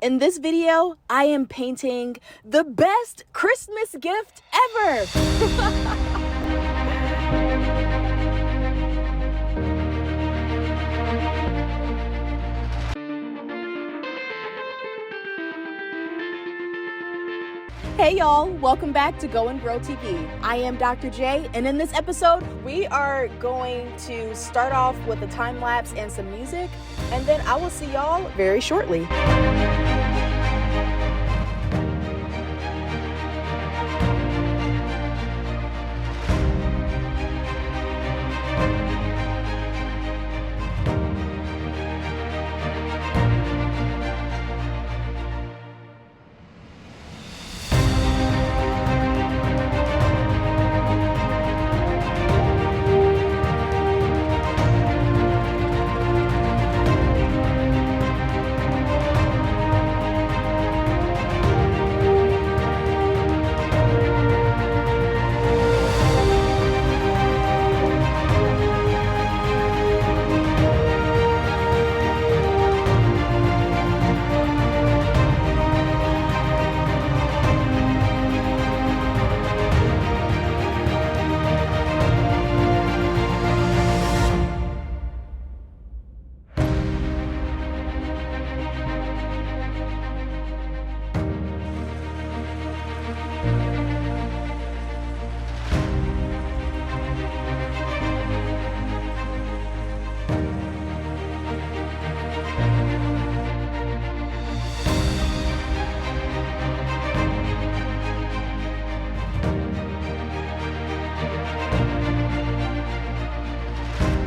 In this video, I am painting the best Christmas gift ever. Hey y'all, welcome back to Go and Grow TV. I am Dr. J, and in this episode, we are going to start off with a time lapse and some music, and then I will see y'all very shortly.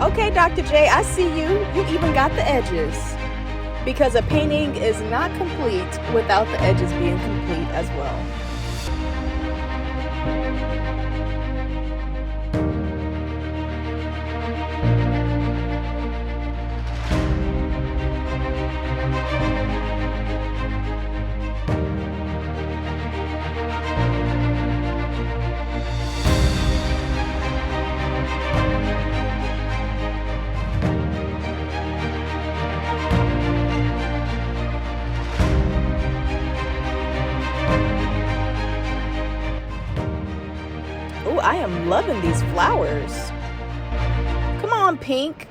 Okay, Dr. J, I see you. You even got the edges. Because a painting is not complete without the edges being complete as well. Oh, I am loving these flowers. Come on, pink.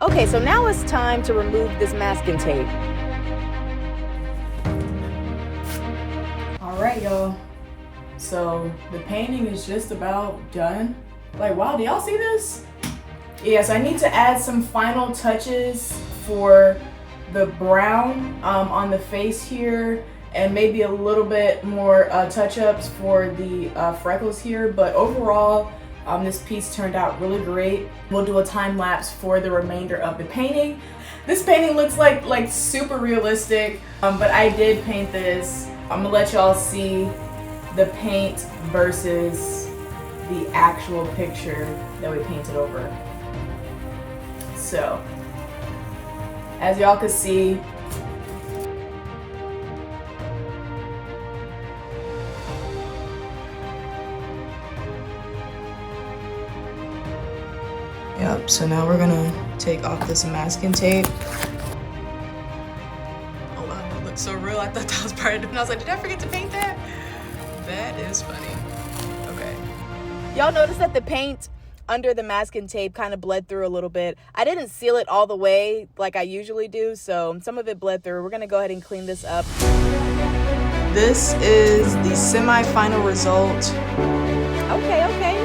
Okay, so now it's time to remove this masking tape. All right, y'all. So the painting is just about done. Like, wow, do y'all see this? Yes, I need to add some final touches for the brown on the face here, and maybe a little bit more touch-ups for the freckles here, but overall, this piece turned out really great. We'll do a time lapse for the remainder of the painting. This painting looks like super realistic, but I did paint this. I'm gonna let y'all see the paint versus the actual picture that we painted over. So, as y'all can see, yep, so now we're gonna take off this masking tape. Oh wow, that looks so real. I thought that was part of it, and I was like, did I forget to paint that? That is funny. Okay. Y'all notice that the paint under the masking tape kind of bled through a little bit. I didn't seal it all the way like I usually do, so some of it bled through. We're gonna go ahead and clean this up. This is the semi-final result. Okay, okay.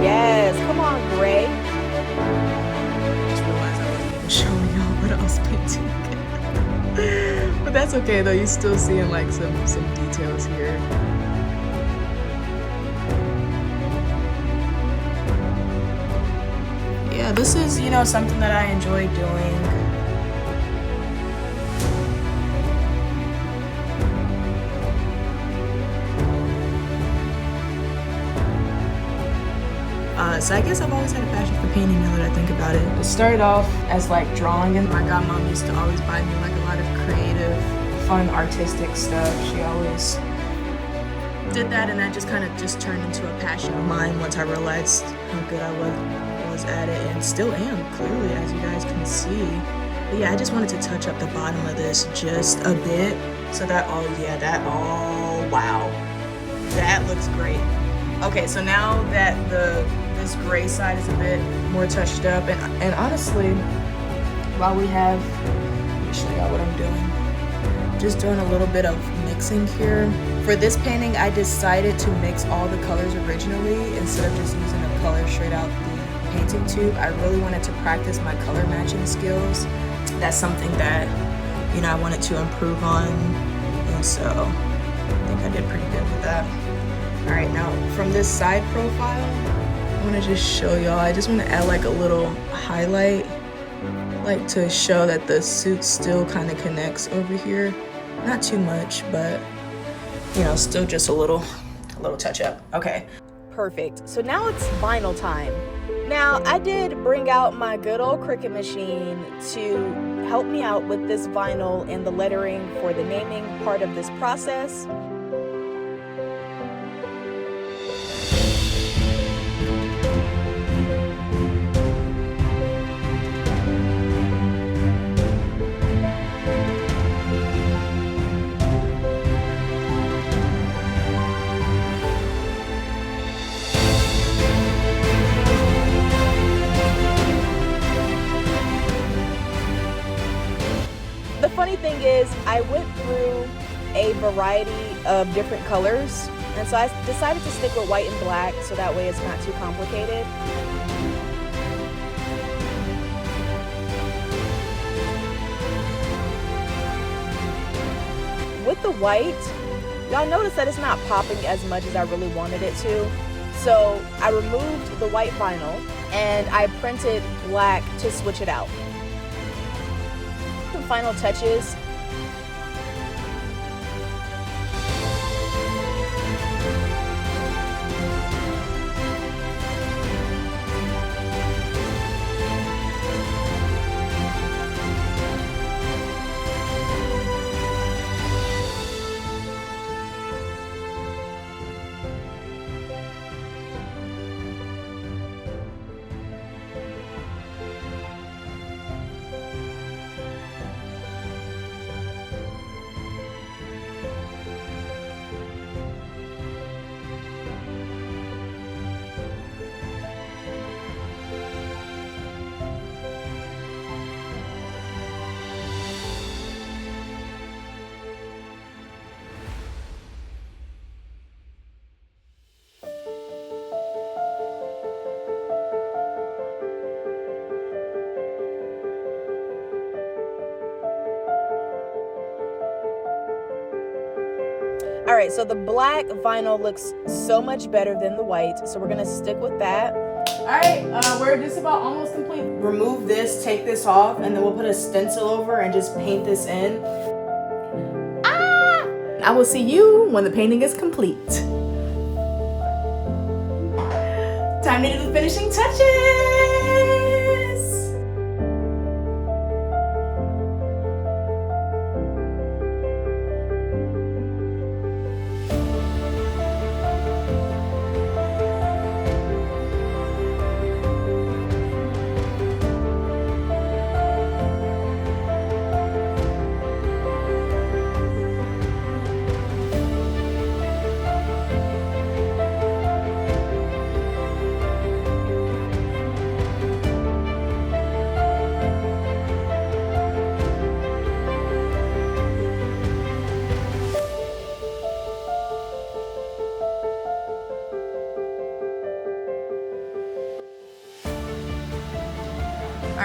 Yes, come on, Gray. I just realized I wasn't even showing y'all what I was painting. But that's okay though, you're still seeing like some details here. Yeah, this is, you know, something that I enjoy doing. So I guess I've always had a passion for painting now that I think about it. It started off as like drawing, and my godmom used to always buy me like a lot of creative, fun, artistic stuff. She always did that, and that just kind of just turned into a passion of mine once I realized how good I was at it, and still am, clearly, as you guys can see. But yeah, I just wanted to touch up the bottom of this just a bit, so that, oh wow, that looks great. Okay, so now that this gray side is a bit more touched up, and honestly, while we have, let me show y'all what I'm doing. Just doing a little bit of mixing here. For this painting, I decided to mix all the colors originally instead of just using a color straight out the painting tube. I really wanted to practice my color matching skills. That's something that, you know, I wanted to improve on, and so I think I did pretty good with that. All right, now from this side profile, I want to just show y'all. I just want to add like a little highlight, like to show that the suit still kind of connects over here. Not too much, but you know, still just a little touch up. Okay. Perfect. So now it's vinyl time. Now, I did bring out my good old Cricut machine to help me out with this vinyl and the lettering for the naming part of this process. The funny thing is, I went through a variety of different colors, and so I decided to stick with white and black so that way it's not too complicated. With the white, y'all notice that it's not popping as much as I really wanted it to. So I removed the white vinyl and I printed black to switch it out. Some final touches. All right, so the black vinyl looks so much better than the white, so we're gonna stick with that. All right, we're just about almost complete. Remove this, take this off, and then we'll put a stencil over and just paint this in. I will see you when the painting is complete. Time to do the finishing touches.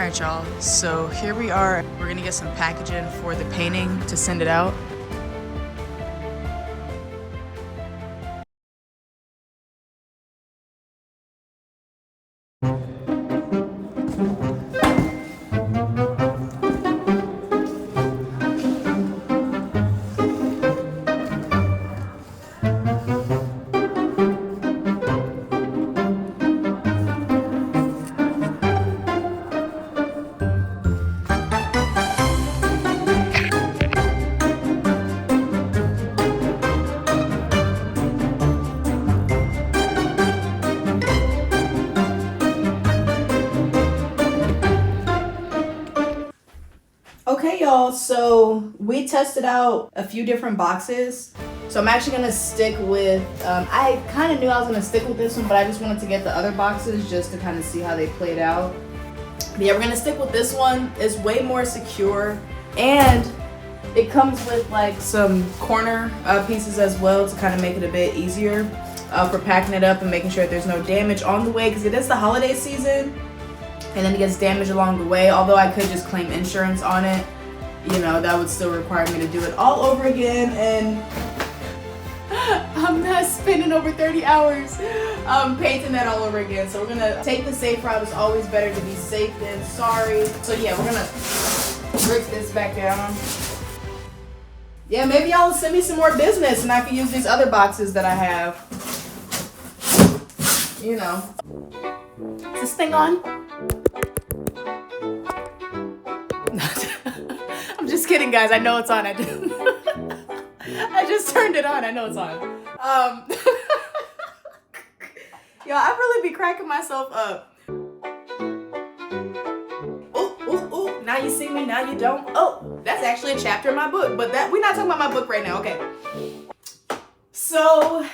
Alright y'all, so here we are. We're gonna get some packaging for the painting to send it out. Okay, y'all, so we tested out a few different boxes. So I'm actually gonna stick with, I kind of knew I was gonna stick with this one, but I just wanted to get the other boxes just to kind of see how they played out. But yeah, we're gonna stick with this one. It's way more secure, and it comes with like some corner pieces as well to kind of make it a bit easier for packing it up and making sure that there's no damage on the way, because it is the holiday season. And then it gets damaged along the way. Although I could just claim insurance on it, you know, that would still require me to do it all over again, and I'm not spending over 30 hours painting that all over again. So we're gonna take the safe route. It's always better to be safe than sorry. So yeah, we're gonna break this back down. Yeah, maybe y'all will send me some more business and I can use these other boxes that I have. You know. Is this thing on? I'm just kidding, guys. I know it's on. I just turned it on. I know it's on. Yo, I really be cracking myself up. Ooh. Now you see me, now you don't. Oh, that's actually a chapter in my book, but we're not talking about my book right now. Okay. So,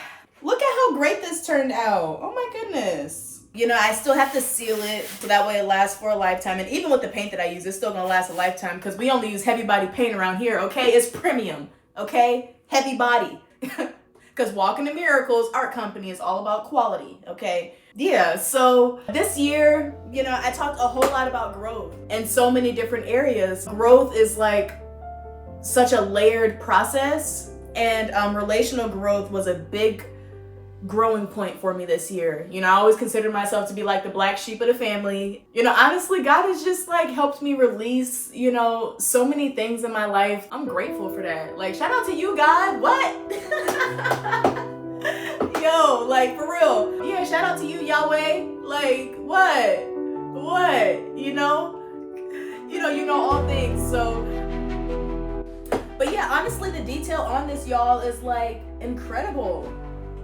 look at how great this turned out. Oh my goodness. You know, I still have to seal it so that way it lasts for a lifetime. And even with the paint that I use, it's still gonna last a lifetime because we only use heavy body paint around here, okay? It's premium, okay? Heavy body. Because Walking to Miracles Art Company is all about quality, okay? Yeah, so this year, you know, I talked a whole lot about growth in so many different areas. Growth is like such a layered process, and relational growth was a big growing point for me this year. You know, I always considered myself to be like the black sheep of the family. You know, honestly, God has just like helped me release, you know, so many things in my life. I'm grateful for that. Like, shout out to you, God. What? Yo, like, for real. Yeah, shout out to you, Yahweh. Like, what? You know all things. So, but yeah, honestly, the detail on this, y'all, is like incredible.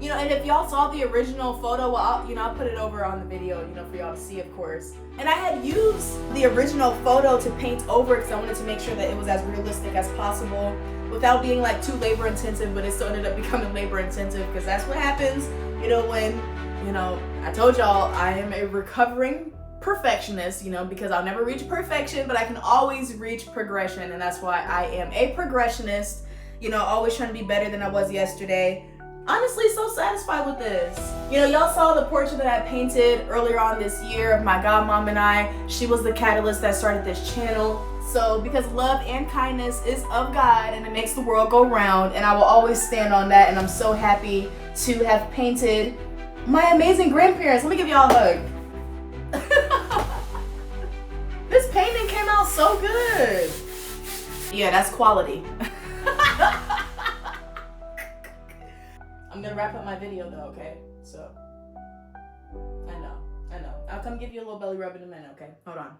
You know, and if y'all saw the original photo, well, I'll put it over on the video, you know, for y'all to see, of course. And I had used the original photo to paint over because I wanted to make sure that it was as realistic as possible without being like too labor intensive, but it still ended up becoming labor intensive because that's what happens, you know, when, you know, I told y'all I am a recovering perfectionist, you know, because I'll never reach perfection, but I can always reach progression, and that's why I am a progressionist, you know, always trying to be better than I was yesterday. Honestly, so satisfied with this. You know, y'all saw the portrait that I painted earlier on this year of my godmom and I. She was the catalyst that started this channel. So because love and kindness is of God and it makes the world go round, and I will always stand on that, and I'm so happy to have painted my amazing grandparents. Let me give y'all a hug. This painting came out so good. Yeah, that's quality. I'm gonna wrap up my video though, okay? So, I know. I'll come give you a little belly rub in a minute, okay? Hold on.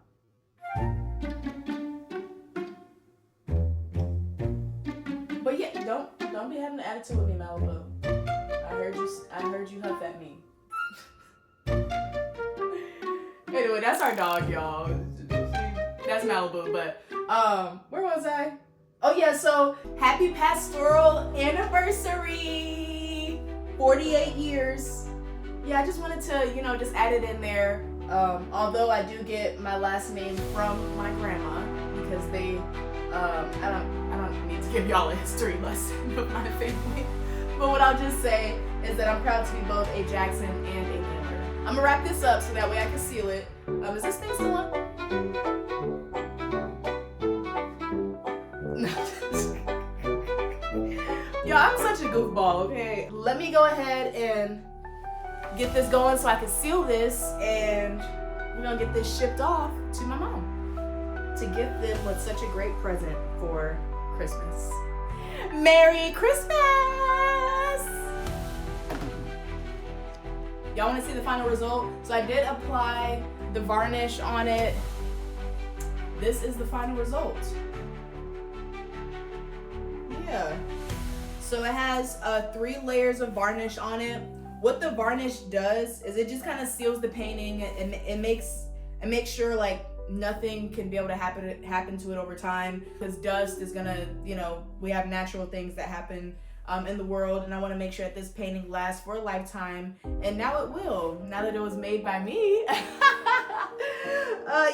But yeah, don't be having an attitude with me, Malibu. I heard you huff at me. Anyway, that's our dog, y'all. That's Malibu, but where was I? Oh yeah, so happy pastoral anniversary! 48 years. Yeah, I just wanted to, you know, just add it in there. Although I do get my last name from my grandma because they, I don't need to give y'all a history lesson of my family. But what I'll just say is that I'm proud to be both a Jackson and a Miller. I'm gonna wrap this up so that way I can seal it. Is this thing still on? Yo, I'm such a goofball, okay? Let me go ahead and get this going so I can seal this, and we're gonna get this shipped off to my mom to gift them with such a great present for Christmas. Merry Christmas! Y'all wanna see the final result? So I did apply the varnish on it. This is the final result. Yeah. So it has 3 layers of varnish on it. What the varnish does is it just kind of seals the painting, and it makes sure like nothing can be able to happen to it over time, because dust is gonna, you know, we have natural things that happen in the world, and I want to make sure that this painting lasts for a lifetime, and now it will, now that it was made by me.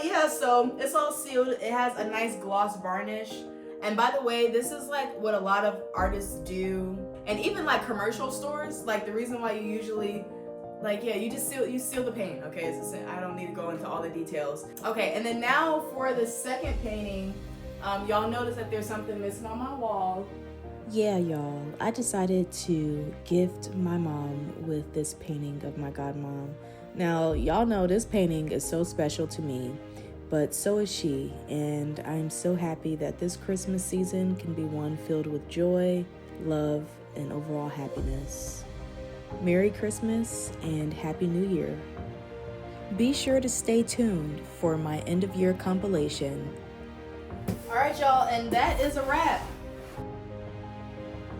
Yeah, so it's all sealed. It has a nice gloss varnish. And by the way, this is like what a lot of artists do, and even like commercial stores. Like the reason why you usually, like, yeah, you just seal the paint. Okay, I don't need to go into all the details. Okay, and then now for the second painting, y'all notice that there's something missing on my wall. Yeah, y'all, I decided to gift my mom with this painting of my godmom. Now, y'all know this painting is so special to me, but so is she, and I'm so happy that this Christmas season can be one filled with joy, love, and overall happiness. Merry Christmas and Happy New Year. Be sure to stay tuned for my end of year compilation. All right, y'all, and that is a wrap.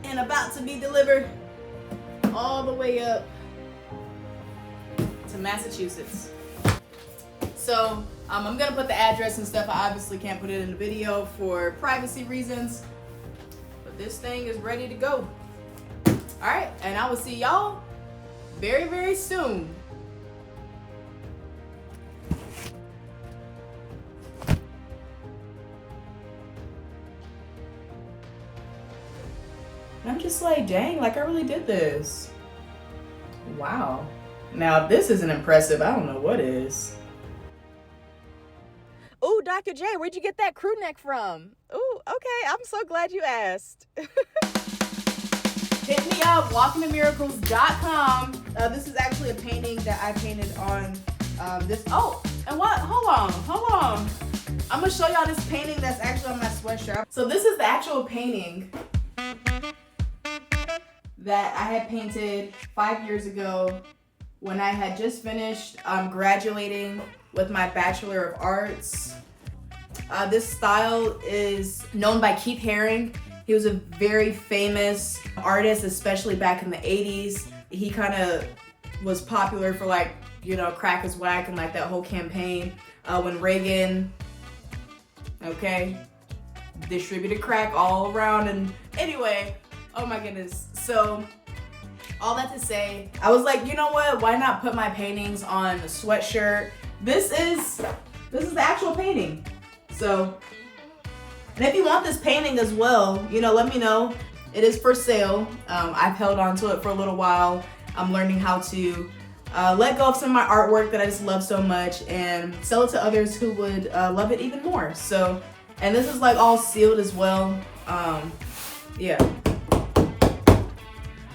And about to be delivered all the way up to Massachusetts. So I'm gonna put the address and stuff. I obviously can't put it in the video for privacy reasons, but this thing is ready to go. All right, and I will see y'all very, very soon. And I'm just like, dang, like I really did this. Wow. Now, if this isn't impressive, I don't know what is. Ooh, Dr. J, where'd you get that crew neck from? Ooh, okay, I'm so glad you asked. Hit me up, walkingtomiracles.com. This is actually a painting that I painted on this. Oh, and what? Hold on. I'm gonna show y'all this painting that's actually on my sweatshirt. So this is the actual painting that I had painted 5 years ago when I had just finished graduating with my Bachelor of Arts. This style is known by Keith Haring. He was a very famous artist, especially back in the 80s. He kind of was popular for like, you know, crack is whack and like that whole campaign when Reagan, okay, distributed crack all around. And anyway, oh my goodness. So all that to say, I was like, you know what? Why not put my paintings on a sweatshirt? This is the actual painting. So, and if you want this painting as well, you know, let me know. It is for sale. I've held on to it for a little while. I'm learning how to let go of some of my artwork that I just love so much and sell it to others who would love it even more. So, and this is like all sealed as well. Yeah.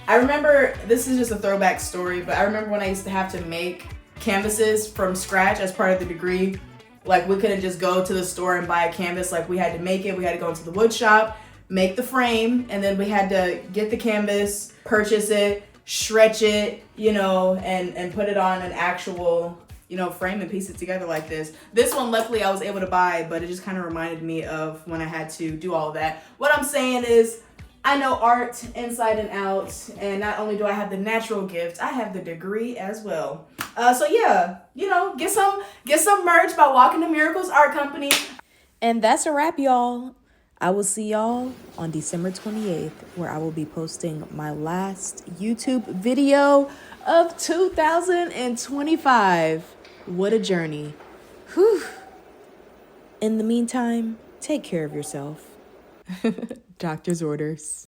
I remember, this is just a throwback story, but I remember when I used to have to make canvases from scratch as part of the degree. Like we couldn't just go to the store and buy a canvas. Like we had to make it. We had to go into the wood shop, make the frame, and then we had to get the canvas, purchase it, stretch it, you know, and put it on an actual, you know, frame and piece it together like this. This one, luckily, I was able to buy, but it just kind of reminded me of when I had to do all of that. What I'm saying is, I know art inside and out, and not only do I have the natural gift, I have the degree as well. So yeah, you know, get some merch by Walking to Miracles Art Company. And that's a wrap, y'all. I will see y'all on December 28th, where I will be posting my last YouTube video of 2025. What a journey. Whew. In the meantime, take care of yourself. Doctor's orders.